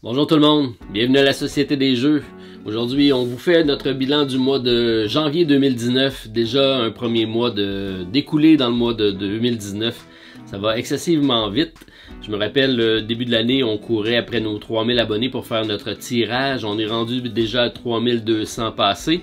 Bonjour tout le monde, bienvenue à la Société des Jeux. Aujourd'hui, on vous fait notre bilan du mois de janvier 2019. Déjà un premier mois découlé dans le mois de 2019. Ça va excessivement vite. Je me rappelle, le début de l'année, on courait après nos 3000 abonnés pour faire notre tirage. On est rendu déjà à 3200 passés.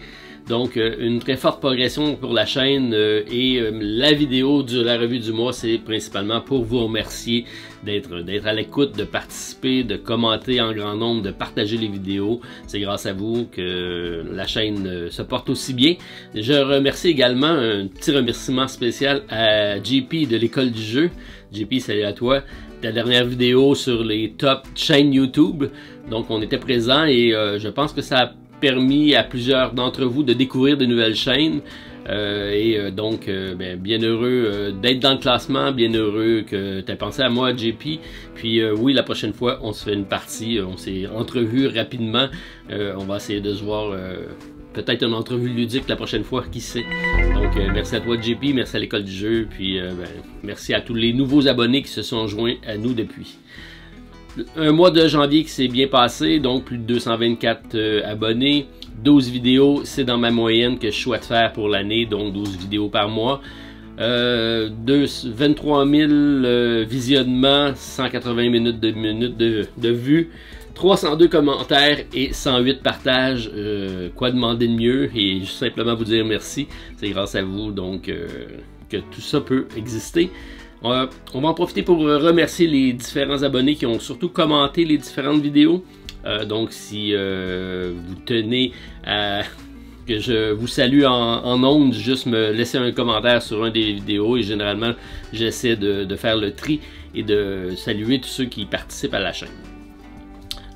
Donc, une très forte progression pour la chaîne et la vidéo de la revue du mois, c'est principalement pour vous remercier d'être à l'écoute, de participer, de commenter en grand nombre, de partager les vidéos. C'est grâce à vous que la chaîne se porte aussi bien. Je remercie également un petit remerciement spécial à JP de l'école du jeu. JP, salut à toi. Ta dernière vidéo sur les top chaînes YouTube. Donc, on était présents et je pense que ça a permis à plusieurs d'entre vous de découvrir de nouvelles chaînes donc bien heureux d'être dans le classement, bien heureux que tu aies pensé à moi, JP. Puis oui, la prochaine fois on se fait une partie, on s'est entrevu rapidement, on va essayer de se voir, peut-être une entrevue ludique la prochaine fois, qui sait. Donc merci à toi JP, merci à l'école du jeu, puis merci à tous les nouveaux abonnés qui se sont joints à nous depuis. Un mois de janvier qui s'est bien passé, donc plus de 224 abonnés, 12 vidéos, c'est dans ma moyenne que je souhaite faire pour l'année, donc 12 vidéos par mois. 23 000 visionnements, 180 minutes de vues, 302 commentaires et 108 partages. Quoi demander de mieux et juste simplement vous dire merci, c'est grâce à vous donc que tout ça peut exister. On va en profiter pour remercier les différents abonnés qui ont surtout commenté les différentes vidéos. Donc si vous tenez à que je vous salue en ondes, juste me laisser un commentaire sur un des vidéos et généralement j'essaie de faire le tri et de saluer tous ceux qui participent à la chaîne.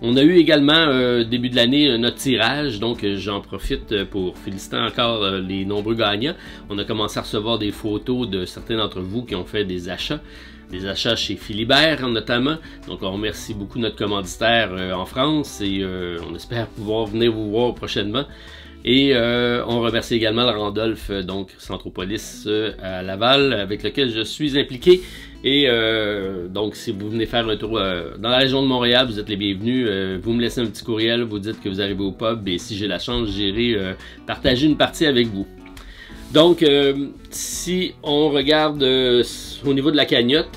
On a eu également début de l'année notre tirage, donc j'en profite pour féliciter encore les nombreux gagnants. On a commencé à recevoir des photos de certains d'entre vous qui ont fait des achats chez Philibert notamment. Donc on remercie beaucoup notre commanditaire en France et on espère pouvoir venir vous voir prochainement. Et on remercie également le Randolph, donc Centropolis à Laval, avec lequel je suis impliqué. Et donc si vous venez faire un tour dans la région de Montréal, vous êtes les bienvenus. Vous me laissez un petit courriel, vous dites que vous arrivez au pub et si j'ai la chance, j'irai partager une partie avec vous. Donc si on regarde au niveau de la cagnotte,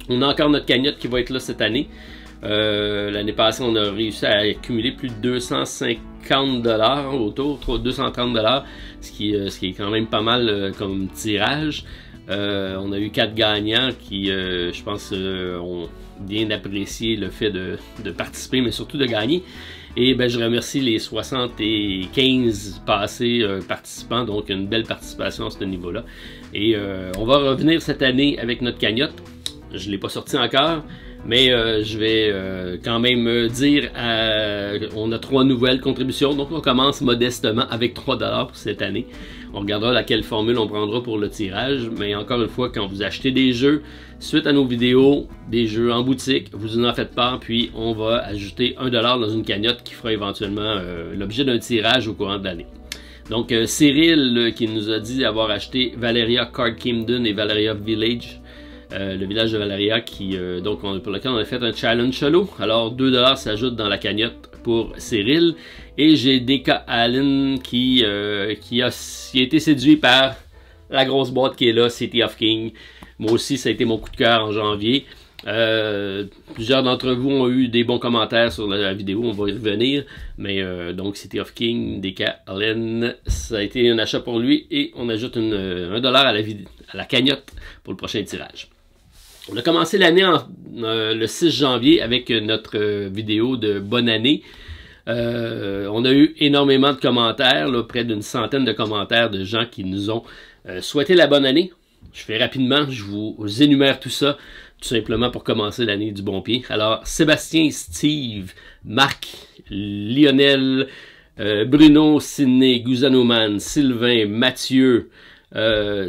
on a encore notre cagnotte qui va être là cette année. L'année passée, on a réussi à accumuler plus de 250 $, autour 230 $, ce qui est quand même pas mal comme tirage. On a eu 4 gagnants qui, je pense, ont bien apprécié le fait de participer, mais surtout de gagner. Et ben, je remercie les 75 passés participants, donc une belle participation à ce niveau-là. Et on va revenir cette année avec notre cagnotte. Je ne l'ai pas sorti encore, mais je vais quand même dire, on a 3 nouvelles contributions, donc on commence modestement avec 3 $ pour cette année. On regardera laquelle formule on prendra pour le tirage, mais encore une fois, quand vous achetez des jeux, suite à nos vidéos, des jeux en boutique, vous en faites part, puis on va ajouter 1 $ dans une cagnotte qui fera éventuellement l'objet d'un tirage au courant de l'année. Donc Cyril qui nous a dit avoir acheté Valeria Card Kingdom et Valeria Village. Le village de Valeria pour lequel on a fait un challenge solo. Alors 2 $ s'ajoutent dans la cagnotte pour Cyril. Et j'ai DK Allen qui a été séduit par la grosse boîte qui est là, City of King. Moi aussi, ça a été mon coup de cœur en janvier. Plusieurs d'entre vous ont eu des bons commentaires sur la vidéo, on va y revenir. Mais donc City of King, DK Allen, ça a été un achat pour lui. Et on ajoute 1 $ à la cagnotte pour le prochain tirage. On a commencé l'année le 6 janvier avec notre vidéo de bonne année. On a eu énormément de commentaires, là, près d'une centaine de commentaires de gens qui nous ont souhaité la bonne année. Je fais rapidement, je vous énumère tout ça, tout simplement pour commencer l'année du bon pied. Alors, Sébastien, Steve, Marc, Lionel, Bruno, Sidney, Guzanoman, Sylvain, Mathieu,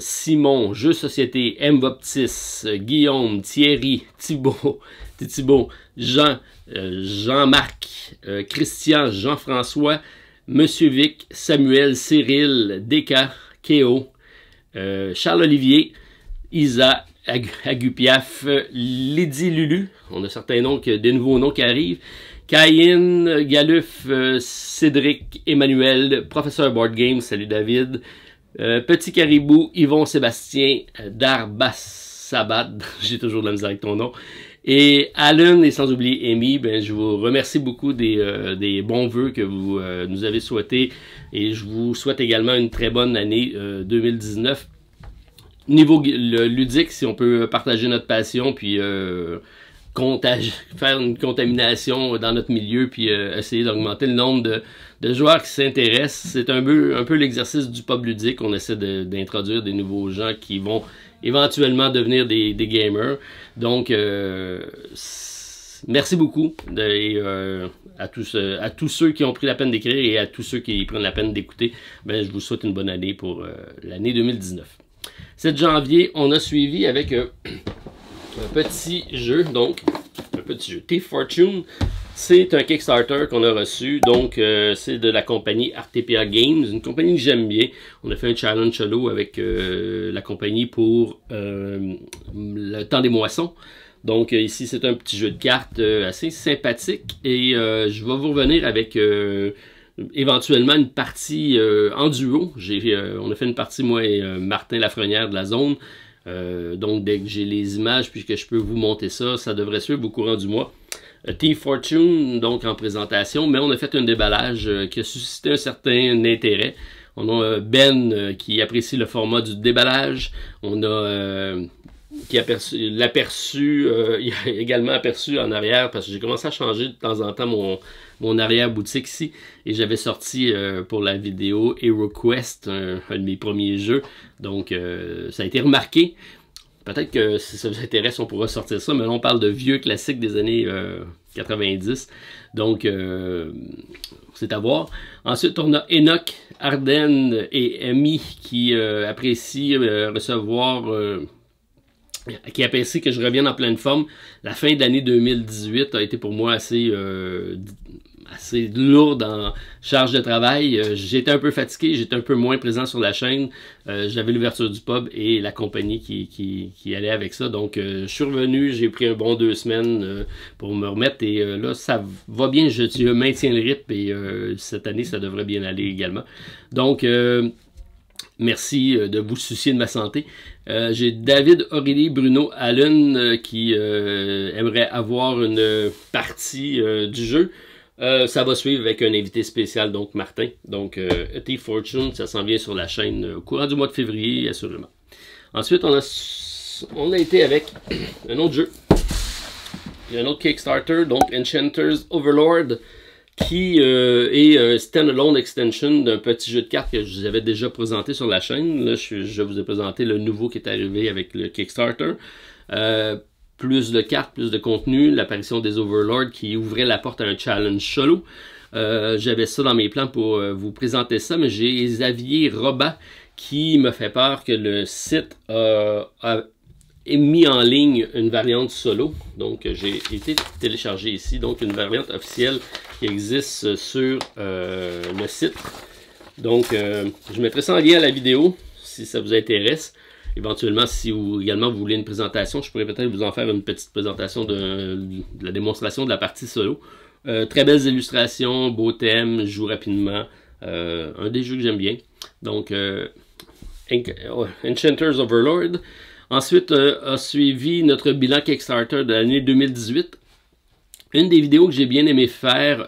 Simon, Jeux Société, M. Baptiste, Guillaume, Thierry, Thibaut, Jean, Jean-Marc, Christian, Jean-François, Monsieur Vic, Samuel, Cyril, Deka, Kéo, Charles-Olivier, Isa, Agupiaf, Lydie Lulu, on a certains noms, des nouveaux noms qui arrivent, Caïn, Galuf, Cédric, Emmanuel, Professeur Board Game, salut David, Petit Caribou, Yvon Sébastien, Darbasabad, j'ai toujours de la misère avec ton nom, et Alan, et sans oublier Amy. Ben, je vous remercie beaucoup des bons vœux que vous nous avez souhaités, et je vous souhaite également une très bonne année 2019. Niveau ludique, si on peut partager notre passion, puis faire une contamination dans notre milieu, puis essayer d'augmenter le nombre de joueurs qui s'intéressent. C'est un peu l'exercice du pub ludique. On essaie d'introduire des nouveaux gens qui vont éventuellement devenir des gamers. Donc, merci beaucoup à tous ceux qui ont pris la peine d'écrire et à tous ceux qui prennent la peine d'écouter. Ben, je vous souhaite une bonne année pour l'année 2019. 7 janvier, on a suivi avec un petit jeu, Thief Fortune. C'est un Kickstarter qu'on a reçu, donc c'est de la compagnie Artepia Games, une compagnie que j'aime bien. On a fait un challenge solo avec la compagnie pour le temps des moissons. Donc ici c'est un petit jeu de cartes assez sympathique, et je vais vous revenir avec éventuellement une partie en duo. On a fait une partie, moi et Martin Lafrenière de la zone. Donc dès que j'ai les images puis que je peux vous monter ça, ça devrait suivre au courant du mois. Thief Fortune, donc en présentation, mais on a fait un déballage qui a suscité un certain intérêt. On a Ben qui apprécie le format du déballage. On a qui l'aperçu, il a également aperçu en arrière, parce que j'ai commencé à changer de temps en temps mon arrière-boutique ici, et j'avais sorti pour la vidéo HeroQuest, un de mes premiers jeux, donc ça a été remarqué. Peut-être que si ça vous intéresse, on pourra sortir ça, mais là on parle de vieux classiques des années 90, donc c'est à voir. Ensuite, on a Enoch, Arden et Amy qui apprécient recevoir... qui apprécie que je revienne en pleine forme. La fin de l'année 2018 a été pour moi assez lourde en charge de travail. J'étais un peu fatigué, j'étais un peu moins présent sur la chaîne. J'avais l'ouverture du pub et la compagnie qui allait avec ça. Donc, je suis revenu, j'ai pris un bon 2 semaines pour me remettre, et là, ça va bien. Je maintiens le rythme, et cette année, ça devrait bien aller également. Donc, merci de vous soucier de ma santé. J'ai David, Aurélie, Bruno, Allen qui aimerait avoir une partie du jeu. Ça va suivre avec un invité spécial, donc Martin. Donc, Thief Fortune, ça s'en vient sur la chaîne au courant du mois de février, assurément. Ensuite, on a été avec un autre jeu. Il y a un autre Kickstarter, donc Enchanter's Overlord, qui est un standalone extension d'un petit jeu de cartes que je vous avais déjà présenté sur la chaîne. Là, je vous ai présenté le nouveau qui est arrivé avec le Kickstarter. Plus de cartes, plus de contenu, l'apparition des Overlords qui ouvrait la porte à un challenge solo. J'avais ça dans mes plans pour vous présenter ça, mais j'ai Xavier Robat qui me fait peur que le site a mis en ligne une variante solo. Donc j'ai été téléchargé ici, donc une variante officielle qui existe sur le site. Donc je mettrai ça en lien à la vidéo si ça vous intéresse. Éventuellement, si vous voulez une présentation, je pourrais peut-être vous en faire une petite présentation de la démonstration de la partie solo. Très belles illustrations, beau thème, joue rapidement. Un des jeux que j'aime bien. Donc Enchanter's Overlord. Ensuite, a suivi notre bilan Kickstarter de l'année 2018. Une des vidéos que j'ai bien aimé faire,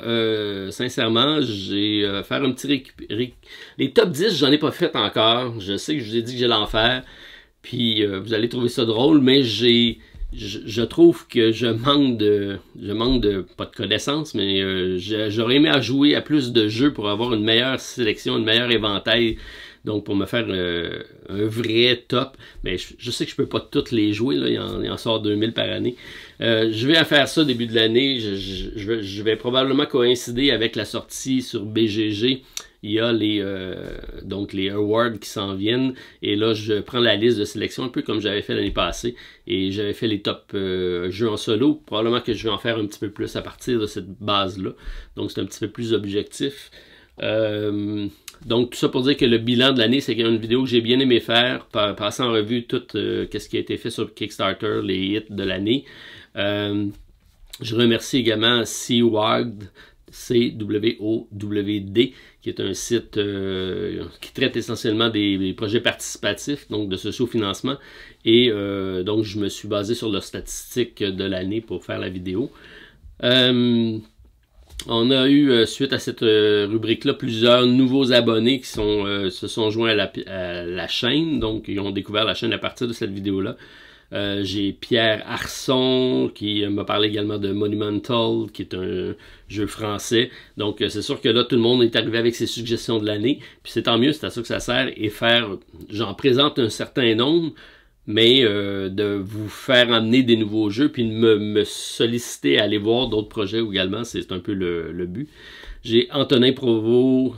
sincèrement, j'ai faire un petit les top 10, j'en ai pas fait encore. Je sais que je vous ai dit que j'allais en faire. Puis vous allez trouver ça drôle, mais je trouve que je manque de pas de connaissances, mais j'aurais aimé à jouer à plus de jeux pour avoir une meilleure sélection, une meilleure éventail. Donc, pour me faire un vrai top, mais je sais que je peux pas toutes les jouer, là, il en sort 2000 par année. Je vais faire ça début de l'année. Je vais probablement coïncider avec la sortie sur BGG. Il y a donc les awards qui s'en viennent. Et là, je prends la liste de sélection, un peu comme j'avais fait l'année passée. Et j'avais fait les top jeux en solo. Probablement que je vais en faire un petit peu plus à partir de cette base-là. Donc, c'est un petit peu plus objectif. Donc tout ça pour dire que le bilan de l'année, c'est une vidéo que j'ai bien aimé faire, passer en revue tout ce qui a été fait sur Kickstarter, les hits de l'année. Je remercie également CWOD, CWOWD, qui est un site qui traite essentiellement des projets participatifs, donc de sociofinancement. Et donc, je me suis basé sur leurs statistiques de l'année pour faire la vidéo. On a eu, suite à cette rubrique-là, plusieurs nouveaux abonnés qui se sont joints à la chaîne. Donc, ils ont découvert la chaîne à partir de cette vidéo-là. J'ai Pierre Arson qui m'a parlé également de Monumental, qui est un jeu français. Donc, c'est sûr que là, tout le monde est arrivé avec ses suggestions de l'année. Puis c'est tant mieux, c'est à ça que ça sert. Et j'en présente un certain nombre, mais de vous faire amener des nouveaux jeux, puis de me solliciter à aller voir d'autres projets également, c'est un peu le but. J'ai Antonin Provost,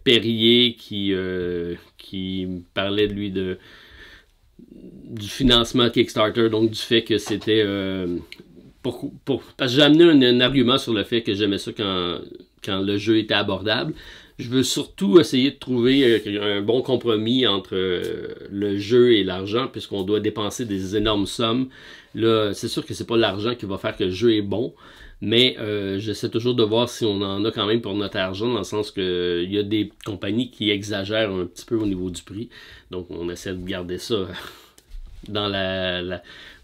Perrier, qui me parlait de lui du financement Kickstarter, donc du fait que c'était parce que j'ai amené un argument sur le fait que j'aimais ça quand le jeu était abordable. Je veux surtout essayer de trouver un bon compromis entre le jeu et l'argent, puisqu'on doit dépenser des énormes sommes. Là, c'est sûr que c'est pas l'argent qui va faire que le jeu est bon, mais j'essaie toujours de voir si on en a quand même pour notre argent, dans le sens que il y a des compagnies qui exagèrent un petit peu au niveau du prix. Donc on essaie de garder ça dans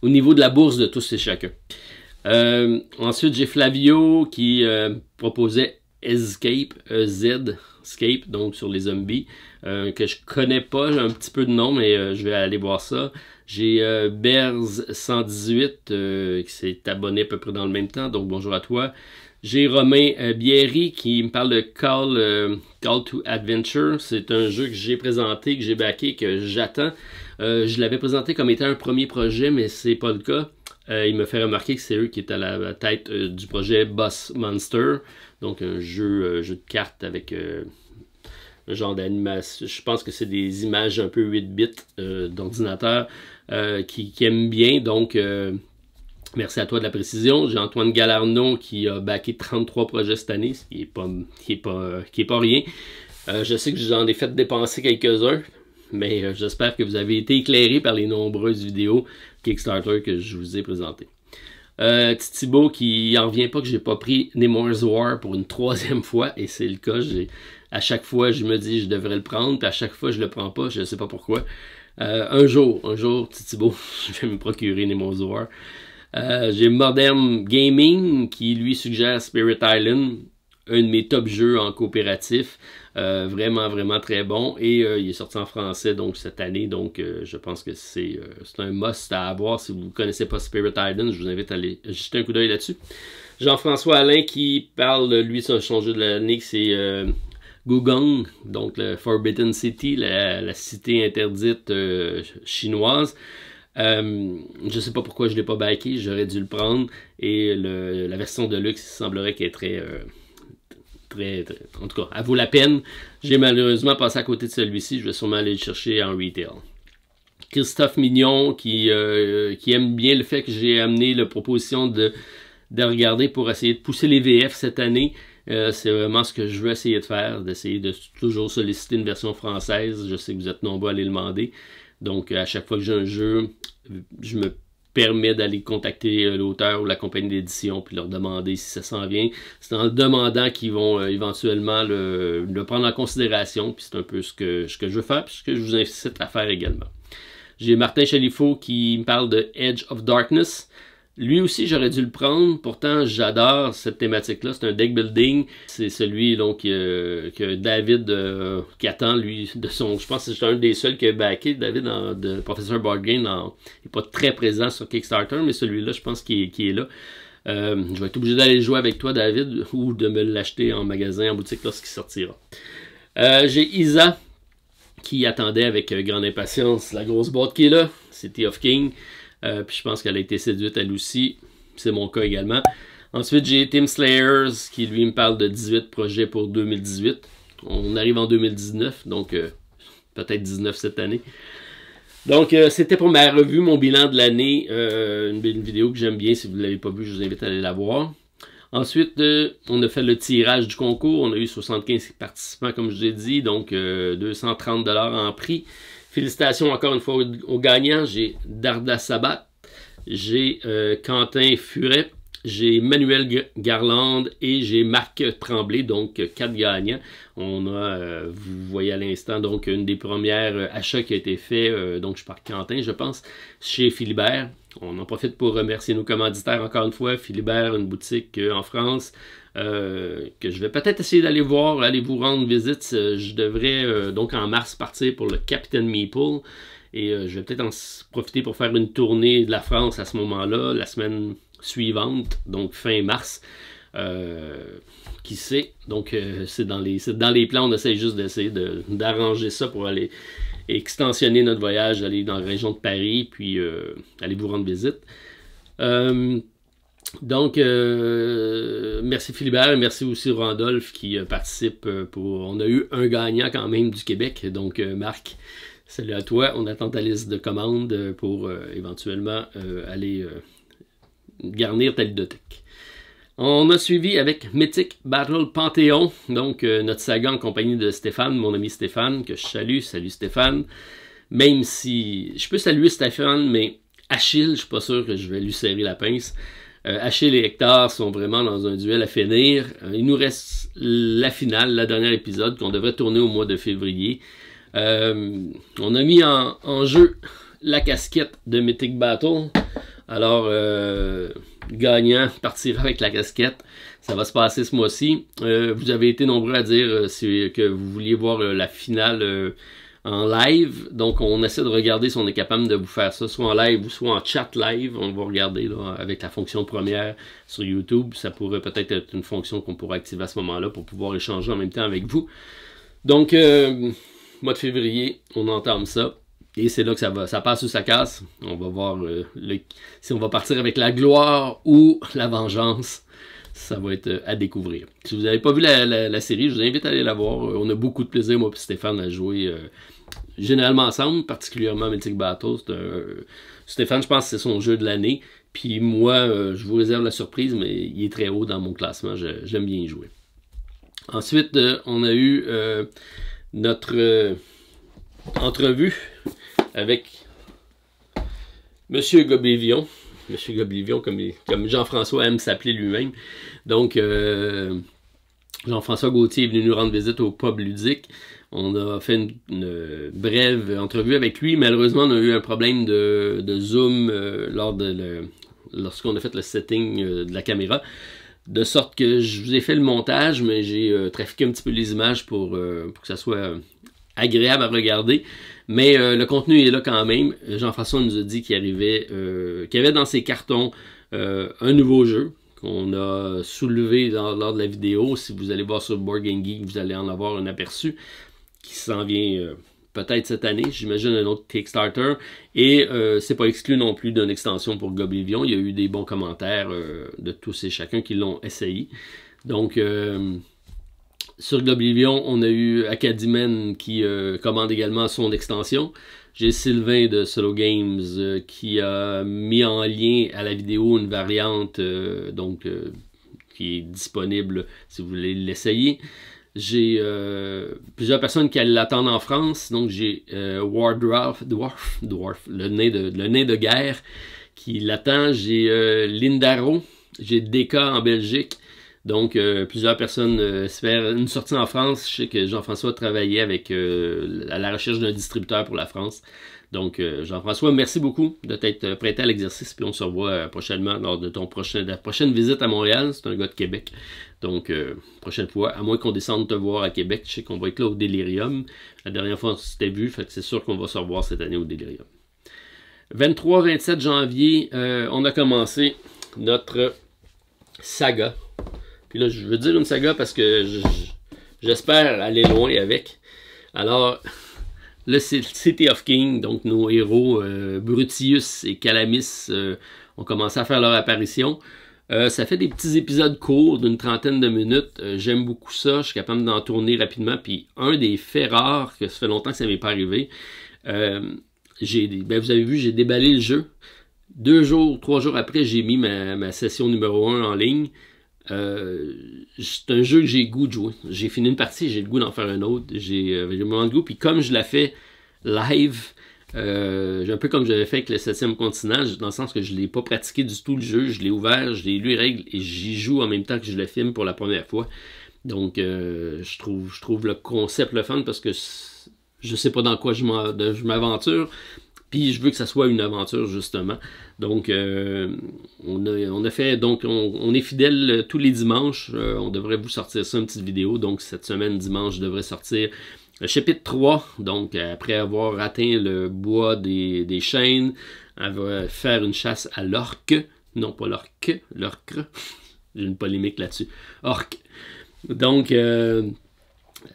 au niveau de la bourse de tous et chacun. Ensuite, j'ai Flavio qui proposait Escape, Escape, donc sur les zombies, que je connais pas, j'ai un petit peu de nom, mais je vais aller voir ça. J'ai Berz118 qui s'est abonné à peu près dans le même temps, donc bonjour à toi. J'ai Romain Bierry qui me parle de Call to Adventure. C'est un jeu que j'ai présenté, que j'ai backé, que j'attends. Je l'avais présenté comme étant un premier projet, mais c'est pas le cas. Il me fait remarquer que c'est eux qui étaient à la tête du projet Boss Monster, donc un jeu de cartes avec un genre d'animation. Je pense que c'est des images un peu 8 bits d'ordinateur qui aiment bien, donc merci à toi de la précision. J'ai Antoine Galarno qui a backé 33 projets cette année, ce qui est pas rien. Je sais que j'en ai fait dépenser quelques-uns, mais j'espère que vous avez été éclairés par les nombreuses vidéos Kickstarter que je vous ai présentées. Titibo qui en revient pas que j'ai pas pris Nemours War pour une 3e fois, et c'est le cas. À chaque fois, je me dis je devrais le prendre, puis à chaque fois, je le prends pas, je sais pas pourquoi. Un jour, Titibo, je vais me procurer Nemours War. J'ai Modern Gaming qui lui suggère Spirit Island, un de mes top jeux en coopératif, vraiment très bon, et il est sorti en français donc cette année, donc je pense que c'est un must à avoir. Si vous ne connaissez pas Spirit Island, je vous invite à aller jeter un coup d'œil là-dessus. Jean-François Alain qui parle, lui, son jeu de l'année, c'est Gugong, donc le Forbidden City, la cité interdite chinoise. Je sais pas pourquoi je l'ai pas backé, j'aurais dû le prendre, et la version de luxe, il semblerait qu'elle est très, en tout cas, elle vaut la peine. J'ai malheureusement passé à côté de celui-ci, je vais sûrement aller le chercher en retail. Christophe Mignon qui aime bien le fait que j'ai amené la proposition de regarder pour essayer de pousser les VF cette année. C'est vraiment ce que je veux essayer de faire, d'essayer de toujours solliciter une version française. Je sais que vous êtes nombreux à les demander. Donc, à chaque fois que j'ai un jeu, je me permets d'aller contacter l'auteur ou la compagnie d'édition puis leur demander si ça s'en vient. C'est en le demandant qu'ils vont éventuellement le prendre en considération. Puis c'est un peu ce que je veux faire, puis ce que je vous incite à faire également. J'ai Martin Chalifot qui me parle de Edge of Darkness. Lui aussi, j'aurais dû le prendre. Pourtant, j'adore cette thématique-là. C'est un deck building. C'est celui donc, que David qui attend, lui, de son... Je pense que c'est un des seuls qui a backé. David, de Professor Board Game, n'est pas très présent sur Kickstarter, mais celui-là, je pense qu'il est là. Je vais être obligé d'aller jouer avec toi, David, ou de me l'acheter en magasin, en boutique, lorsqu'il sortira. J'ai Isa, qui attendait avec grande impatience la grosse boîte qui est là. City of King. Puis je pense qu'elle a été séduite elle aussi. C'est mon cas également. Ensuite, j'ai Tim Slayers qui lui me parle de 18 projets pour 2018. On arrive en 2019, donc peut-être 19 cette année. Donc c'était pour ma revue, mon bilan de l'année. Une vidéo que j'aime bien. Si vous ne l'avez pas vue, je vous invite à aller la voir. Ensuite, on a fait le tirage du concours. On a eu 75 participants, comme je vous ai dit, donc 230 $ en prix. Félicitations encore une fois aux gagnants. J'ai Darda Sabat, j'ai Quentin Furet, j'ai Manuel Garland et j'ai Marc Tremblay, donc 4 gagnants. On a, vous voyez à l'instant, donc une des premières achats qui a été fait, donc je pars Quentin, je pense, chez Philibert. On en profite pour remercier nos commanditaires encore une fois. Philibert, une boutique en France, que je vais peut-être essayer d'aller voir, aller vous rendre visite. Je devrais donc en mars partir pour le Captain Meeple. Et je vais peut-être en profiter pour faire une tournée de la France à ce moment-là, la semaine suivante, donc fin mars. Qui sait? Donc c'est dans les plans, on essaie juste d'essayer d'arranger ça pour aller extensionner notre voyage, aller dans la région de Paris, puis aller vous rendre visite. Donc, merci Philibert, merci aussi Randolph qui participe on a eu un gagnant quand même du Québec, donc Marc, salut à toi, on attend ta liste de commandes pour éventuellement aller garnir ta ludothèque. On a suivi avec Mythic Battle Panthéon, donc notre saga en compagnie de Stéphane, mon ami Stéphane, que je salue, salut Stéphane. Même si je peux saluer Stéphane, mais Achille, je suis pas sûr que je vais lui serrer la pince. Achille et Hector sont vraiment dans un duel à finir. Il nous reste la finale, le dernier épisode qu'on devrait tourner au mois de février. On a mis en jeu la casquette de Mythic Battle. Alors, gagnant partira avec la casquette. Ça va se passer ce mois-ci. Vous avez été nombreux à dire que vous vouliez voir la finale en live. Donc, on essaie de regarder si on est capable de vous faire ça, soit en live ou soit en chat live. On va regarder là, avec la fonction première sur YouTube. Ça pourrait peut-être être une fonction qu'on pourra activer à ce moment-là pour pouvoir échanger en même temps avec vous. Donc, mois de février, on entame ça. Et c'est là que ça passe ou ça casse. On va voir si on va partir avec la gloire ou la vengeance. Ça va être à découvrir. Si vous n'avez pas vu la série, je vous invite à aller la voir. On a beaucoup de plaisir, moi et Stéphane, à jouer généralement ensemble, particulièrement Mythic Battle. Stéphane, je pense que c'est son jeu de l'année. Puis moi, je vous réserve la surprise, mais il est très haut dans mon classement. J'aime bien y jouer. Ensuite, on a eu notre entrevue avec Monsieur Goblivion. Monsieur Goblivion, comme Jean-François aime s'appeler lui-même. Donc, Jean-François Gauthier est venu nous rendre visite au pub ludique. On a fait une brève entrevue avec lui. Malheureusement, on a eu un problème de zoom lorsqu'on a fait le setting de la caméra. De sorte que je vous ai fait le montage, mais j'ai trafiqué un petit peu les images pour que ça soit agréable à regarder. Mais le contenu est là quand même. Jean-François nous a dit qu'il y avait dans ses cartons un nouveau jeu qu'on a soulevé lors de la vidéo. Si vous allez voir sur Board Game Geek, vous allez en avoir un aperçu qui s'en vient peut-être cette année. J'imagine un autre Kickstarter. Et c'est pas exclu non plus d'une extension pour Goblivion. Il y a eu des bons commentaires de tous et chacun qui l'ont essayé. Donc, sur Goblivion, on a eu Acadimen qui commande également son extension. J'ai Sylvain de Solo Games qui a mis en lien à la vidéo une variante qui est disponible si vous voulez l'essayer. J'ai plusieurs personnes qui l'attendent en France. Donc j'ai Dwarf, le nain de guerre qui l'attend. J'ai Lindaro, j'ai DK en Belgique. Donc, plusieurs personnes espèrent une sortie en France. Je sais que Jean-François travaillait à la recherche d'un distributeur pour la France. Donc, Jean-François, merci beaucoup de t'être prêté à l'exercice. Puis on se revoit prochainement lors de la prochaine visite à Montréal. C'est un gars de Québec. Donc, prochaine fois, à moins qu'on descende te voir à Québec, je sais qu'on va être là au Delirium. La dernière fois, on s'était vu, fait que c'est sûr qu'on va se revoir cette année au Delirium. 23-27 janvier, on a commencé notre saga. Puis là, je veux dire une saga parce que j'espère aller loin avec. Alors, le City of Kings, donc nos héros Brutius et Calamis ont commencé à faire leur apparition. Ça fait des petits épisodes courts d'une trentaine de minutes. J'aime beaucoup ça. Je suis capable d'en tourner rapidement. Puis un des faits rares, que ça fait longtemps que ça ne m'est pas arrivé, vous avez vu, j'ai déballé le jeu. 3 jours après, j'ai mis ma session numéro 1 en ligne. C'est un jeu que j'ai le goût de jouer. J'ai fini une partie, j'ai le goût d'en faire un autre. J'ai vraiment le goût. Puis comme je la fais live, Un peu comme j'avais fait avec le 7e continent, dans le sens que je ne l'ai pas pratiqué du tout le jeu, je l'ai ouvert, je l'ai lu les règles et j'y joue en même temps que je le filme pour la première fois. Donc je trouve le concept le fun parce que je sais pas dans quoi je m'aventure. Puis je veux que ça soit une aventure, justement. Donc, on a fait, donc, on est fidèle tous les dimanches. On devrait vous sortir ça, une petite vidéo. Donc, cette semaine, dimanche, je devrais sortir le chapitre 3. Donc, après avoir atteint le bois des chênes, elle va faire une chasse à l'orque. Non, pas l'orque, l'orque. J'ai une polémique là-dessus. Orque. Donc,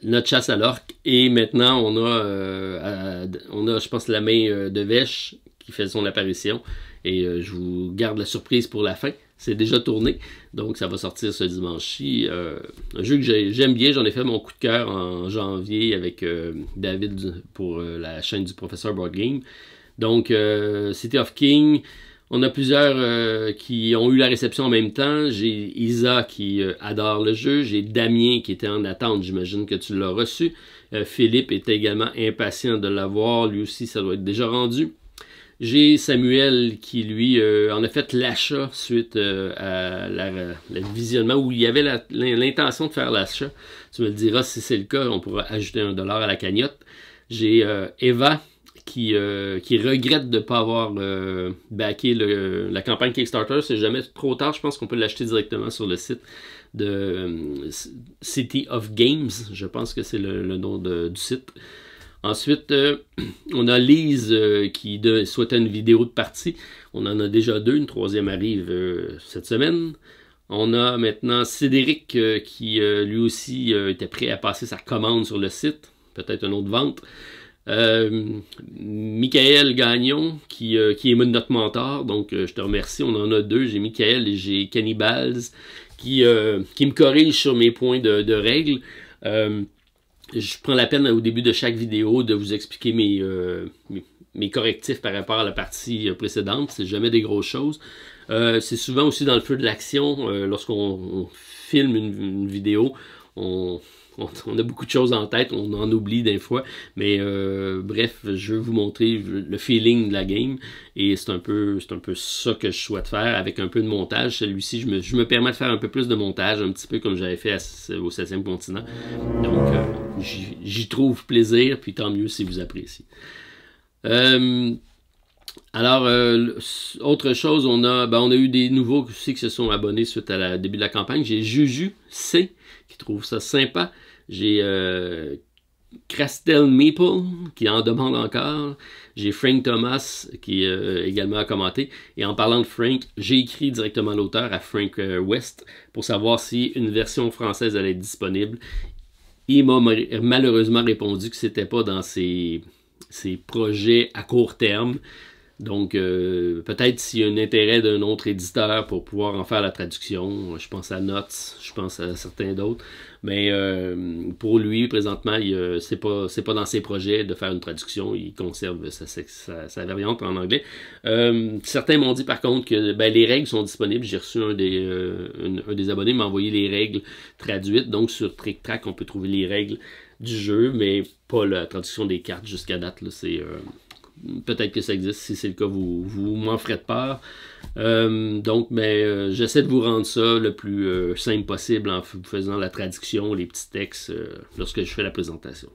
notre chasse à l'orque, et maintenant on a, je pense, la main de Vèche qui fait son apparition, et je vous garde la surprise pour la fin. C'est déjà tourné, donc ça va sortir ce dimanche-ci. Un jeu que j'aime bien, j'en ai fait mon coup de cœur en janvier avec David pour la chaîne du Professeur Board Game. Donc City of King. On a plusieurs qui ont eu la réception en même temps. J'ai Isa qui adore le jeu. J'ai Damien qui était en attente. J'imagine que tu l'as reçu. Philippe était également impatient de l'avoir. Lui aussi, ça doit être déjà rendu. J'ai Samuel qui, lui, en a fait l'achat suite à le visionnement où il y avait l'intention de faire l'achat. Tu me le diras si c'est le cas. On pourra ajouter $1 à la cagnotte. J'ai Eva qui regrette de ne pas avoir backé la campagne Kickstarter. C'est jamais trop tard. Je pense qu'on peut l'acheter directement sur le site de City of Games. Je pense que c'est le nom du site. Ensuite, on a Lise qui souhaitait une vidéo de partie. On en a déjà 2. Une 3e arrive cette semaine. On a maintenant Cédric qui lui aussi était prêt à passer sa commande sur le site. Peut-être une autre vente. Michael Gagnon qui est notre mentor, donc je te remercie. On en a 2, j'ai Michael et j'ai Cannibals qui me corrige sur mes points de règles. Je prends la peine au début de chaque vidéo de vous expliquer mes correctifs par rapport à la partie précédente. C'est jamais des grosses choses. C'est souvent aussi dans le feu de l'action, lorsqu'on filme une vidéo, on a beaucoup de choses en tête, on en oublie des fois, mais bref, je veux vous montrer le feeling de la game, et c'est un peu ça que je souhaite faire avec un peu de montage. Celui-ci, je me permets de faire un peu plus de montage, un petit peu comme j'avais fait au 7e continent. Donc, j'y trouve plaisir, puis tant mieux si vous appréciez. Alors, autre chose, on a eu des nouveaux aussi qui se sont abonnés suite à début de la campagne. J'ai Juju C qui trouve ça sympa. J'ai Crastel Maple qui en demande encore. J'ai Frank Thomas qui également a commenté. Et en parlant de Frank, j'ai écrit directement l'auteur à Frank West pour savoir si une version française allait être disponible. Il m'a malheureusement répondu que c'était pas dans ses projets à court terme. Donc, peut-être s'il y a un intérêt d'un autre éditeur pour pouvoir en faire la traduction, je pense à Notes, je pense à certains d'autres, mais pour lui, présentement, c'est pas dans ses projets de faire une traduction, il conserve sa variante en anglais. Certains m'ont dit par contre que les règles sont disponibles. J'ai reçu un des abonnés m'a envoyé les règles traduites, donc sur Trick Track, on peut trouver les règles du jeu, mais pas la traduction des cartes jusqu'à date, là, c'est... peut-être que ça existe, si c'est le cas, vous m'en ferez part. Donc, j'essaie de vous rendre ça le plus simple possible en faisant la traduction, les petits textes, lorsque je fais la présentation.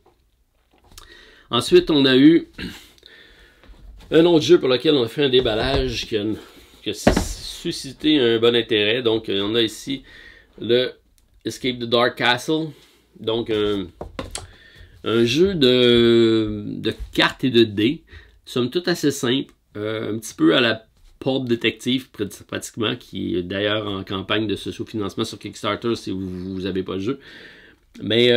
Ensuite, on a eu un autre jeu pour lequel on a fait un déballage qui a suscité un bon intérêt. Donc, on a ici le Escape the Dark Castle. Donc, un jeu de cartes et de dés. Somme toute assez simple, un petit peu à la Pulp Detective pratiquement, qui est d'ailleurs en campagne de socio-financement sur Kickstarter si vous n'avez pas le jeu. Mais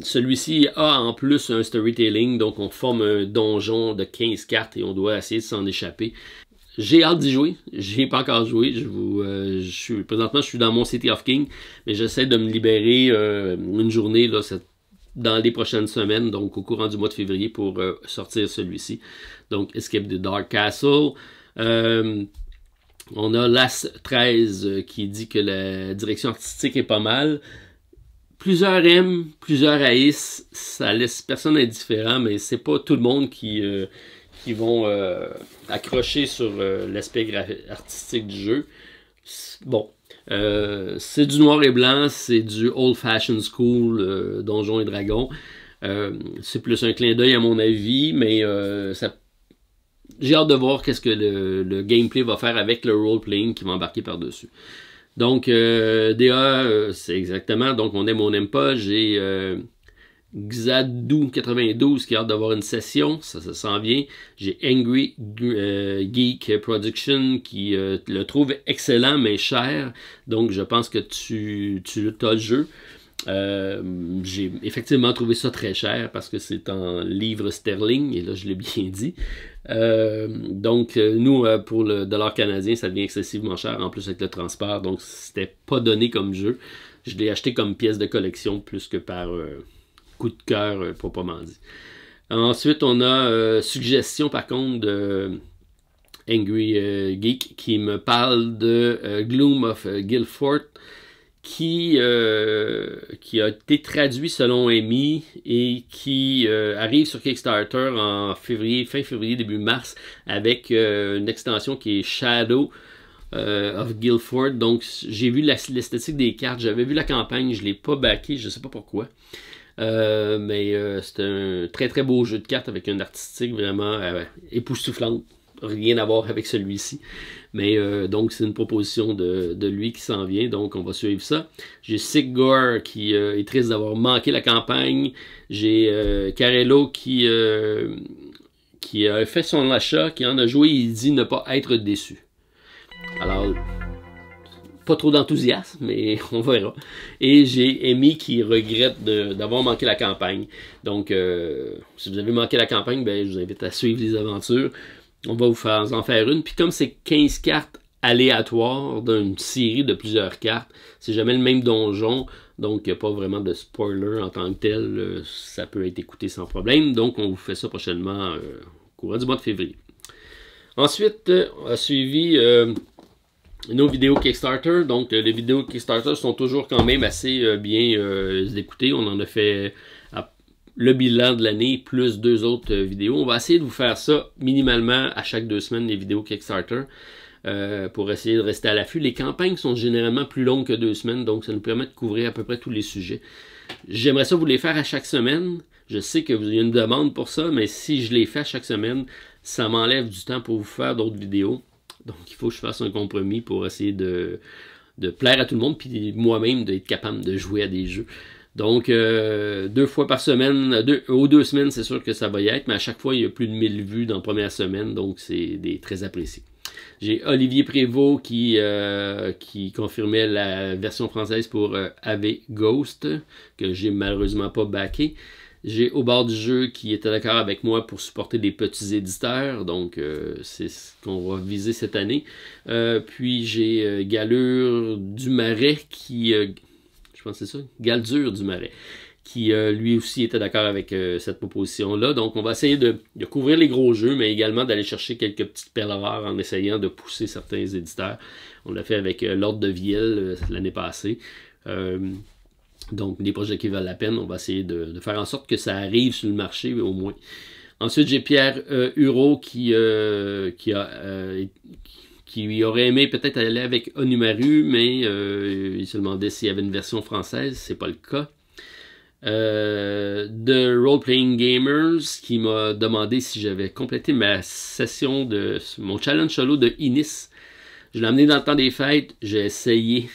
celui-ci a en plus un storytelling, donc on forme un donjon de 15 cartes et on doit essayer de s'en échapper. J'ai hâte d'y jouer, j'y ai pas encore joué, présentement je suis dans mon City of King, mais j'essaie de me libérer une journée là, dans les prochaines semaines, donc au courant du mois de février pour sortir celui-ci. Donc Escape the Dark Castle. On a Las 13 qui dit que la direction artistique est pas mal. Plusieurs aiment, plusieurs haïssent, ça laisse personne indifférent, mais c'est pas tout le monde qui qui vont accrocher sur l'aspect artistique du jeu. Bon, c'est du noir et blanc, c'est du old fashioned school, Donjons et Dragons. C'est plus un clin d'œil à mon avis, mais j'ai hâte de voir qu'est-ce que le gameplay va faire avec le role-playing qui va embarquer par-dessus. Donc, DA, c'est exactement, donc on aime ou on n'aime pas. J'ai Xadou92 qui a hâte d'avoir une session, ça s'en vient. J'ai Angry Geek Production qui le trouve excellent mais cher, donc je pense que tu as le jeu. J'ai effectivement trouvé ça très cher parce que c'est en livres sterling, et là je l'ai bien dit. Donc nous pour le dollar canadien ça devient excessivement cher, en plus avec le transport, donc c'était pas donné comme jeu. Je l'ai acheté comme pièce de collection plus que par coup de cœur proprement dit. Ensuite on a suggestion par contre de Angry Geek qui me parle de Gloom of Guildford, qui a été traduit selon Amy et qui arrive sur Kickstarter en février, fin février, début mars, avec une extension qui est Shadow of Guildford. Donc j'ai vu l'esthétique des cartes, j'avais vu la campagne, je ne l'ai pas backé, je ne sais pas pourquoi. Mais c'est un très très beau jeu de cartes avec une artistique vraiment époustouflante. Rien à voir avec celui-ci. Mais donc c'est une proposition de lui qui s'en vient, donc on va suivre ça. J'ai Sigor qui est triste d'avoir manqué la campagne. J'ai Carello qui a fait son achat, qui en a joué, il dit ne pas être déçu. Alors, pas trop d'enthousiasme, mais on verra. Et j'ai Amy qui regrette d'avoir manqué la campagne. Donc, si vous avez manqué la campagne, ben, je vous invite à suivre les aventures. On va vous en faire une. Puis comme c'est 15 cartes aléatoires d'une série de plusieurs cartes, c'est jamais le même donjon, donc il n'y a pas vraiment de spoiler en tant que tel. Ça peut être écouté sans problème. Donc on vous fait ça prochainement au courant du mois de février. Ensuite, on a suivi nos vidéos Kickstarter. Donc les vidéos Kickstarter sont toujours quand même assez bien écoutées. On en a fait le bilan de l'année, plus 2 autres vidéos. On va essayer de vous faire ça minimalement à chaque 2 semaines, les vidéos Kickstarter, pour essayer de rester à l'affût. Les campagnes sont généralement plus longues que 2 semaines, donc ça nous permet de couvrir à peu près tous les sujets. J'aimerais ça vous les faire à chaque semaine. Je sais que vous avez une demande pour ça, mais si je les fais à chaque semaine, ça m'enlève du temps pour vous faire d'autres vidéos. Donc il faut que je fasse un compromis pour essayer de plaire à tout le monde, puis moi-même d'être capable de jouer à des jeux. Donc, 2 fois par semaine, 2 semaines, c'est sûr que ça va y être, mais à chaque fois, il y a plus de 1000 vues dans la première semaine, donc c'est très apprécié. J'ai Olivier Prévost qui confirmait la version française pour Ave Ghost, que j'ai malheureusement pas backé. J'ai Au bord du jeu qui était d'accord avec moi pour supporter des petits éditeurs, donc c'est ce qu'on va viser cette année. Puis j'ai Galure du Marais qui... je pense que c'est ça, Galdur du Marais, qui lui aussi était d'accord avec cette proposition-là. Donc on va essayer de couvrir les gros jeux, mais également d'aller chercher quelques petites perles rares en essayant de pousser certains éditeurs. On l'a fait avec l'Ordre de Vielle l'année passée. Donc des projets qui valent la peine, on va essayer de faire en sorte que ça arrive sur le marché au moins. Ensuite j'ai Pierre Hureau qui aurait aimé peut-être aller avec Onumaru, mais il se demandait s'il y avait une version française, c'est pas le cas. The Role Playing Gamers qui m'a demandé si j'avais complété ma session de mon challenge solo de Inis. Je l'ai amené dans le temps des fêtes, j'ai essayé.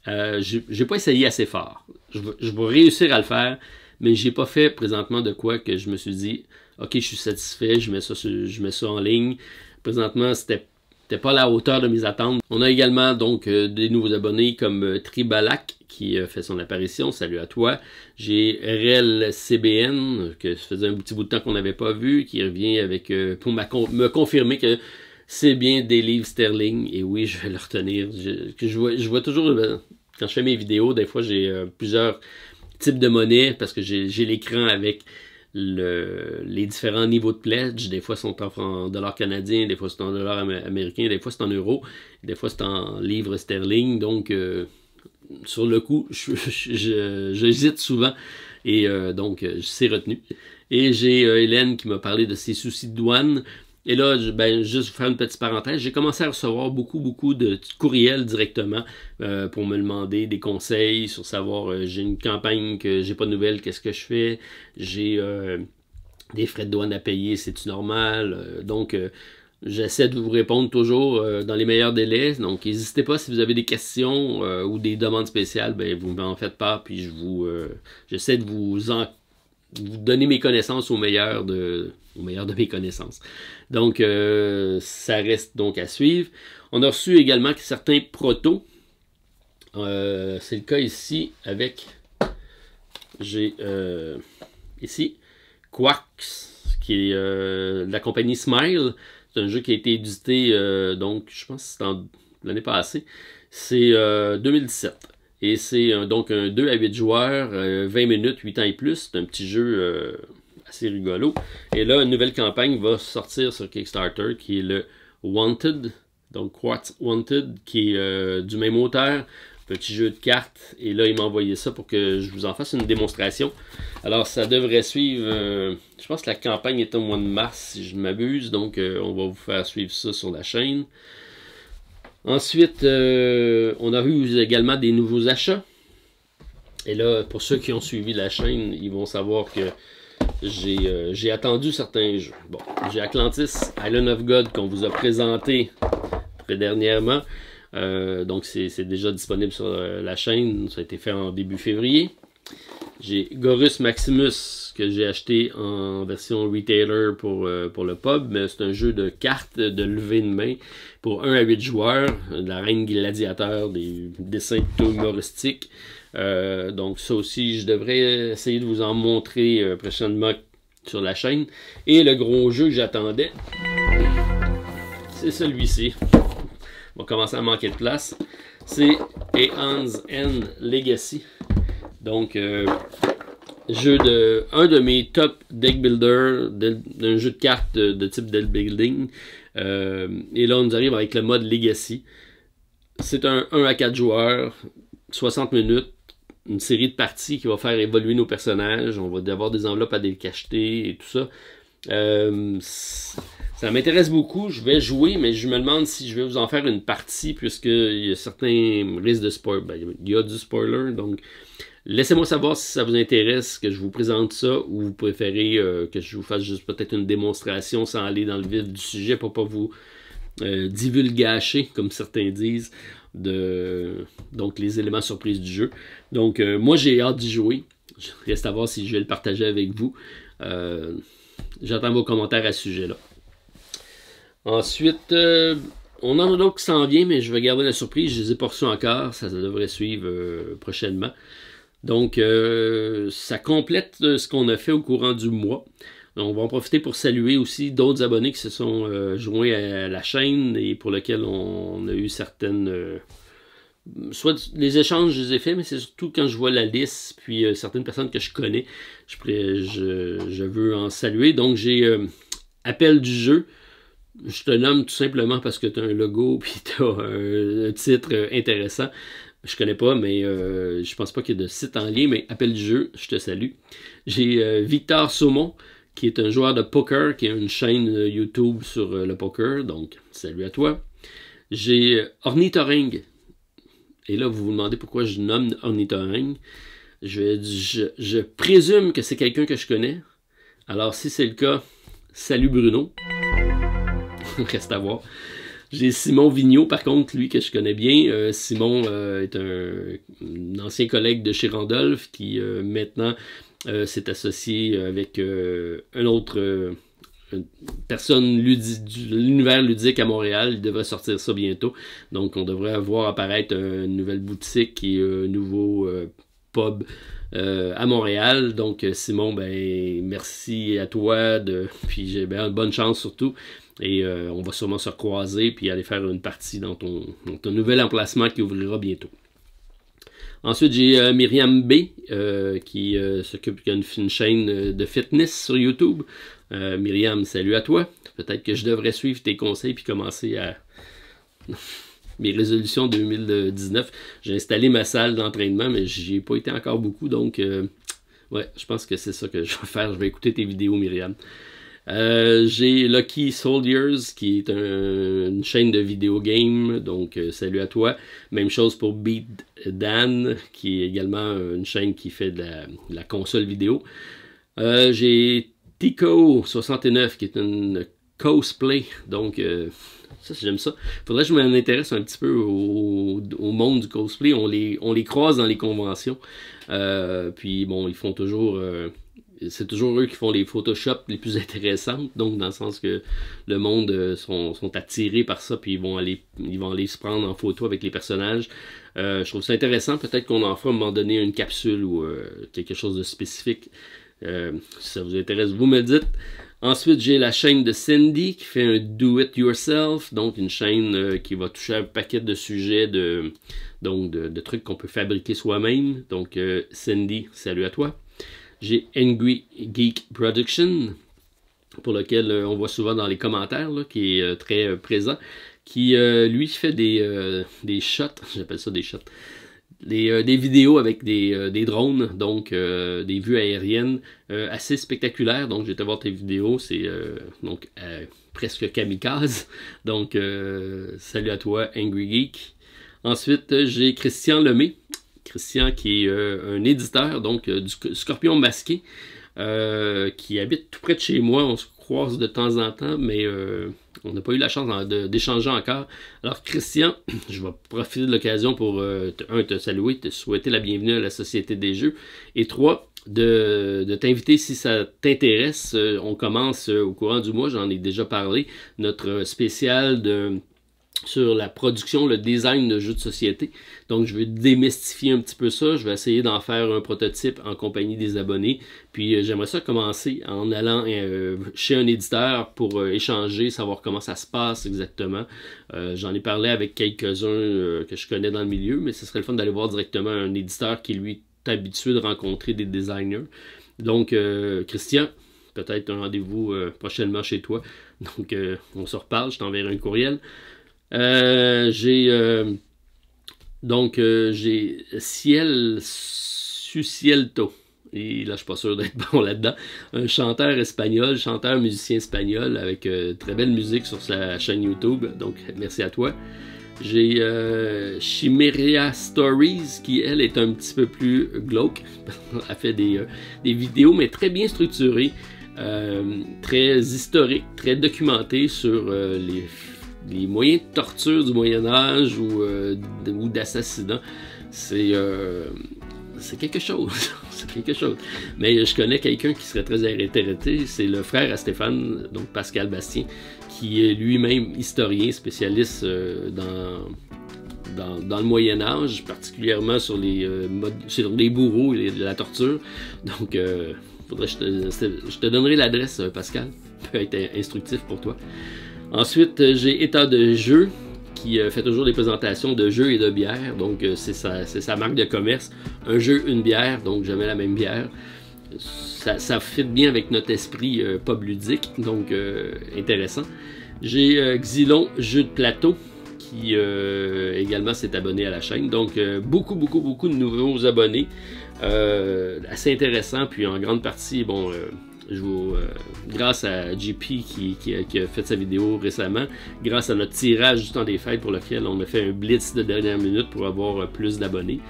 J'ai pas essayé assez fort. Je vais réussir à le faire, mais j'ai pas fait présentement de quoi que je me suis dit ok, je suis satisfait, je mets ça en ligne. Présentement, c'était pas à la hauteur de mes attentes. On a également donc des nouveaux abonnés comme Tribalak qui fait son apparition. Salut à toi. J'ai Rel CBN que ça faisait un petit bout de temps qu'on n'avait pas vu, qui revient avec pour me confirmer que c'est bien des livres sterling. Et oui, je vais le retenir. Je vois toujours quand je fais mes vidéos, des fois j'ai plusieurs types de monnaie parce que j'ai l'écran avec les différents niveaux de pledge. Des fois sont en dollars canadiens, des fois c'est en dollars américains, des fois c'est en euros, des fois c'est en livres sterling. Donc sur le coup, j'hésite souvent Et donc, c'est retenu. Et j'ai Hélène qui m'a parlé de ses soucis de douane. Et là, ben, juste vous faire une petite parenthèse, j'ai commencé à recevoir beaucoup de courriels directement pour me demander des conseils sur savoir, j'ai une campagne que j'ai pas de nouvelles, qu'est-ce que je fais, j'ai des frais de douane à payer, c'est-tu normal? Donc, j'essaie de vous répondre toujours dans les meilleurs délais. Donc, n'hésitez pas si vous avez des questions ou des demandes spéciales, ben, vous m'en faites part, puis j'essaie de vous donner mes connaissances au meilleur de mes connaissances. Donc, ça reste donc à suivre. On a reçu également certains protos. C'est le cas ici avec, j'ai ici Quacks, qui est de la compagnie Smile. C'est un jeu qui a été édité, donc je pense que c'était l'année passée. C'est 2017. Et c'est donc un 2 à 8 joueurs, 20 minutes, 8 ans et plus. C'est un petit jeu assez rigolo. Et là, une nouvelle campagne va sortir sur Kickstarter qui est le Wanted. Donc Quartz Wanted, qui est du même auteur. Petit jeu de cartes. Et là, il m'a envoyé ça pour que je vous en fasse une démonstration. Alors, ça devrait suivre... je pense que la campagne est au mois de mars, si je ne m'abuse. Donc, on va vous faire suivre ça sur la chaîne. Ensuite, on a eu également des nouveaux achats. Et là, pour ceux qui ont suivi la chaîne, ils vont savoir que j'ai attendu certains jeux. Bon, j'ai Atlantis, Island of God, qu'on vous a présenté très dernièrement. Donc, c'est déjà disponible sur la chaîne. Ça a été fait en début février. J'ai Gorus Maximus, que j'ai acheté en version retailer pour le pub, mais c'est un jeu de cartes de levée de main pour 1 à 8 joueurs, de la reine gladiateur, des dessins plutôt humoristiques. Donc ça aussi, je devrais essayer de vous en montrer prochainement sur la chaîne. Et le gros jeu que j'attendais, c'est celui-ci. On va commencer à manquer de place. C'est Aeon's End Legacy. Donc, un de mes top deck builders d'un jeu de cartes de type deck building. Et là, on nous arrive avec le mode Legacy. C'est un 1 à 4 joueurs, 60 minutes, une série de parties qui va faire évoluer nos personnages. On va avoir des enveloppes à décacheter et tout ça. Ça m'intéresse beaucoup. Je vais jouer, mais je me demande si je vais vous en faire une partie, puisqu'il y a certains risques de spoil. Ben, il y a du spoiler, donc... Laissez-moi savoir si ça vous intéresse que je vous présente ça ou vous préférez que je vous fasse juste peut-être une démonstration sans aller dans le vif du sujet pour pas vous divulgacher, comme certains disent, donc les éléments surprises du jeu. Donc moi j'ai hâte d'y jouer. Il reste à voir si je vais le partager avec vous. J'attends vos commentaires à ce sujet-là. Ensuite, on en a d'autres qui s'en viennent, mais je vais garder la surprise. Je les ai pas reçus encore. Ça devrait suivre prochainement. Donc, ça complète ce qu'on a fait au courant du mois. On va en profiter pour saluer aussi d'autres abonnés qui se sont joints à la chaîne et pour lesquels on a eu certaines... soit les échanges, je les ai faits, mais c'est surtout quand je vois la liste, puis certaines personnes que je connais, je veux en saluer. Donc, j'ai Appel du jeu. Je te nomme tout simplement parce que tu as un logo puis tu as un titre intéressant. Je connais pas, mais je pense pas qu'il y ait de site en lien, mais Appel du jeu, je te salue. J'ai Victor Saumon, qui est un joueur de poker, qui a une chaîne YouTube sur le poker, donc salut à toi. J'ai Ornithoryngue. Et là, vous vous demandez pourquoi je nomme Ornithoryngue. Je présume que c'est quelqu'un que je connais. Alors, si c'est le cas, salut Bruno. Reste à voir. J'ai Simon Vigneault, par contre, lui, que je connais bien. Simon est un ancien collègue de chez Randolph qui, maintenant, s'est associé avec un autre personne de l'univers ludique à Montréal. Il devrait sortir ça bientôt. Donc, on devrait voir apparaître une nouvelle boutique et un nouveau pub à Montréal. Donc, Simon, ben merci à toi. Puis, j'ai bonne chance surtout. Et on va sûrement se recroiser puis aller faire une partie dans ton nouvel emplacement qui ouvrira bientôt. Ensuite, j'ai Myriam B qui s'occupe d'une chaîne de fitness sur YouTube. Myriam, salut à toi. Peut-être que je devrais suivre tes conseils puis commencer à mes résolutions 2019. J'ai installé ma salle d'entraînement, mais j'y ai pas été encore beaucoup, donc Ouais, je pense que c'est ça que je vais faire. Je vais écouter tes vidéos, Myriam. J'ai Lucky Soldiers qui est une chaîne de vidéo game, donc salut à toi. Même chose pour Beat Dan qui est également une chaîne qui fait de la console vidéo. J'ai Tico69 qui est une cosplay, donc ça j'aime ça. Faudrait que je m'en intéresse un petit peu au monde du cosplay. On les croise dans les conventions, puis bon, ils font toujours... c'est toujours eux qui font les Photoshop les plus intéressantes, donc dans le sens que le monde sont attirés par ça, puis ils vont aller se prendre en photo avec les personnages. Je trouve ça intéressant, peut-être qu'on en fera à un moment donné une capsule ou quelque chose de spécifique. Si ça vous intéresse, vous me dites. Ensuite, j'ai la chaîne de Cindy qui fait un do-it-yourself, donc une chaîne qui va toucher un paquet de sujets de trucs qu'on peut fabriquer soi-même. Donc Cindy, salut à toi. J'ai Angry Geek Production, pour lequel on voit souvent dans les commentaires, là, qui est très présent, qui lui fait des shots, j'appelle ça des shots, des vidéos avec des drones, donc des vues aériennes assez spectaculaires. Donc j'ai été voir tes vidéos, c'est donc presque kamikaze. Donc salut à toi, Angry Geek. Ensuite, j'ai Christian Lemay. Christian qui est un éditeur donc du Scorpion Masqué qui habite tout près de chez moi. On se croise de temps en temps, mais on n'a pas eu la chance d'échanger encore. Alors Christian, je vais profiter de l'occasion pour te saluer, te souhaiter la bienvenue à la Société des Jeux, et 3, de t'inviter si ça t'intéresse. On commence au courant du mois, j'en ai déjà parlé, notre spécial sur la production, le design de jeux de société. Donc je vais démystifier un petit peu ça, je vais essayer d'en faire un prototype en compagnie des abonnés, puis j'aimerais ça commencer en allant chez un éditeur pour échanger, savoir comment ça se passe exactement. J'en ai parlé avec quelques-uns que je connais dans le milieu, mais ce serait le fun d'aller voir directement un éditeur qui lui est habitué de rencontrer des designers. Donc Christian, peut-être un rendez-vous prochainement chez toi, donc on se reparle, je t'enverrai un courriel. J'ai Ciel Sucielto, et là je suis pas sûr d'être bon là-dedans, un chanteur espagnol, musicien espagnol avec très belle musique sur sa chaîne YouTube, donc merci à toi. J'ai Chimeria Stories qui elle est un petit peu plus glauque. Elle fait des vidéos mais très bien structurées, très historiques, très documentées sur les moyens de torture du Moyen-Âge ou d'assassinat. C'est quelque chose. C'est quelque chose. Mais je connais quelqu'un qui serait très intéressé, c'est le frère à Stéphane, donc Pascal Bastien, qui est lui-même historien, spécialiste dans le Moyen-Âge, particulièrement sur les bourreaux et la torture. Donc, faudrait que je te donnerai l'adresse, Pascal. Ça peut être instructif pour toi. Ensuite, j'ai État de jeu qui fait toujours des présentations de jeux et de bières. Donc, c'est sa marque de commerce. Un jeu, une bière, donc jamais la même bière. Ça fit bien avec notre esprit pub ludique, donc intéressant. J'ai Xylon Jeux de plateau qui également s'est abonné à la chaîne. Donc, beaucoup de nouveaux abonnés. Assez intéressant, puis en grande partie, bon... grâce à JP qui a fait sa vidéo récemment, grâce à notre tirage du temps des fêtes pour lequel on a fait un blitz de dernière minute pour avoir plus d'abonnés.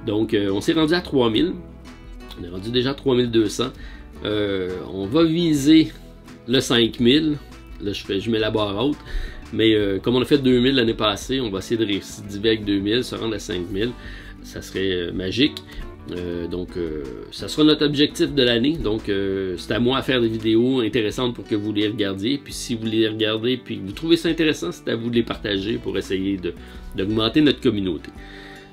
Donc on s'est rendu à 3000, on est rendu déjà à 3200. On va viser le 5000, là je mets la barre haute, mais comme on a fait 2000 l'année passée, on va essayer de récidiver avec 2000, se rendre à 5000, ça serait magique. Donc ça sera notre objectif de l'année, donc c'est à moi à faire des vidéos intéressantes pour que vous les regardiez, puis si vous les regardez puis que vous trouvez ça intéressant, c'est à vous de les partager pour essayer d'augmenter notre communauté.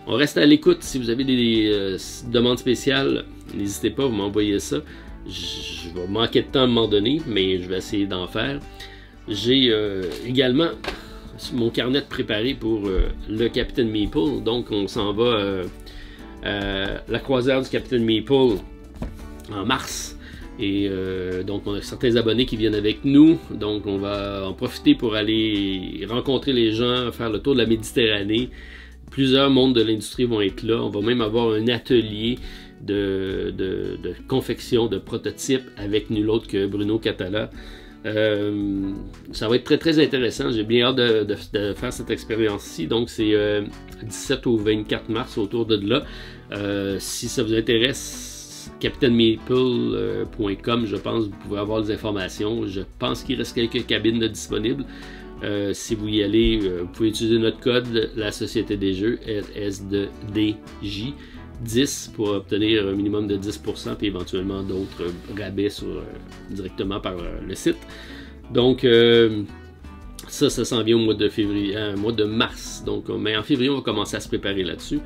On reste à l'écoute. Si vous avez des demandes spéciales, n'hésitez pas, vous m'envoyez ça. Je vais manquer de temps à un moment donné, mais je vais essayer d'en faire. J'ai également mon carnet préparé pour le Capitaine Meeple, donc on s'en va la croisière du Capitaine Meeple en mars, et donc on a certains abonnés qui viennent avec nous, donc on va en profiter pour aller rencontrer les gens, faire le tour de la Méditerranée. Plusieurs mondes de l'industrie vont être là, on va même avoir un atelier de confection, de prototype avec nul autre que Bruno Catala. Ça va être très très intéressant. J'ai bien hâte de faire cette expérience-ci. Donc c'est 17 au 24 mars autour de là. Si ça vous intéresse, capitainmaple.com, je pense que vous pouvez avoir les informations. Je pense qu'il reste quelques cabines de disponibles. Si vous y allez, vous pouvez utiliser notre code, la Société des Jeux, LS2DJ 10 pour obtenir un minimum de 10% puis éventuellement d'autres rabais directement par le site. Donc ça s'en vient au mois de février, mois de mars. Donc, mais en février, on va commencer à se préparer là-dessus.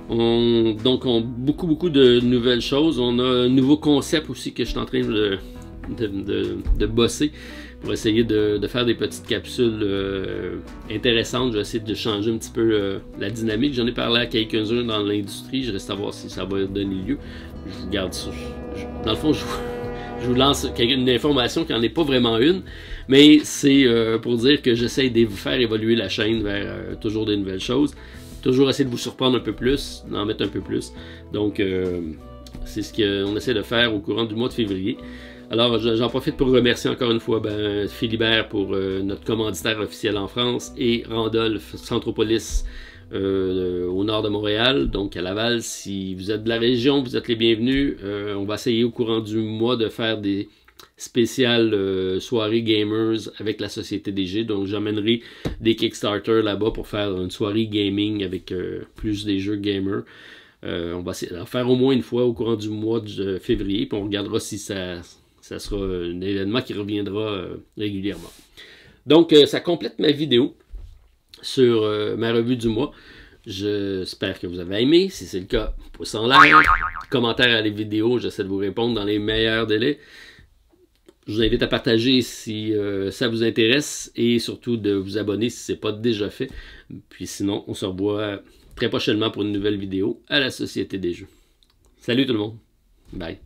Donc, on beaucoup de nouvelles choses. On a un nouveau concept aussi que je suis en train de bosser pour essayer de faire des petites capsules intéressantes. Je vais essayer de changer un petit peu la dynamique. J'en ai parlé à quelques-uns dans l'industrie. Je reste à voir si ça va donner lieu. Je vous garde ça. Dans le fond, je vous lance une information qui n'en est pas vraiment une, mais c'est pour dire que j'essaie de vous faire évoluer la chaîne vers toujours des nouvelles choses. Toujours essayer de vous surprendre un peu plus, d'en mettre un peu plus. Donc, c'est ce qu'on essaie de faire au courant du mois de février. Alors, j'en profite pour remercier encore une fois Philibert pour notre commanditaire officiel en France et Randolph Centropolis au nord de Montréal, donc à Laval. Si vous êtes de la région, vous êtes les bienvenus. On va essayer au courant du mois de faire des spéciales soirées gamers avec la Société des Jeux. Donc, j'emmènerai des Kickstarter là-bas pour faire une soirée gaming avec plus des jeux gamers. On va essayer d'en faire au moins une fois au courant du mois de février, puis on regardera si ça sera un événement qui reviendra régulièrement. Donc, ça complète ma vidéo sur ma revue du mois. J'espère que vous avez aimé. Si c'est le cas, pouce en l'air, commentaire à la vidéo, j'essaie de vous répondre dans les meilleurs délais. Je vous invite à partager si ça vous intéresse et surtout de vous abonner si ce n'est pas déjà fait. Puis sinon, on se revoit très prochainement pour une nouvelle vidéo à la Société des Jeux. Salut tout le monde. Bye.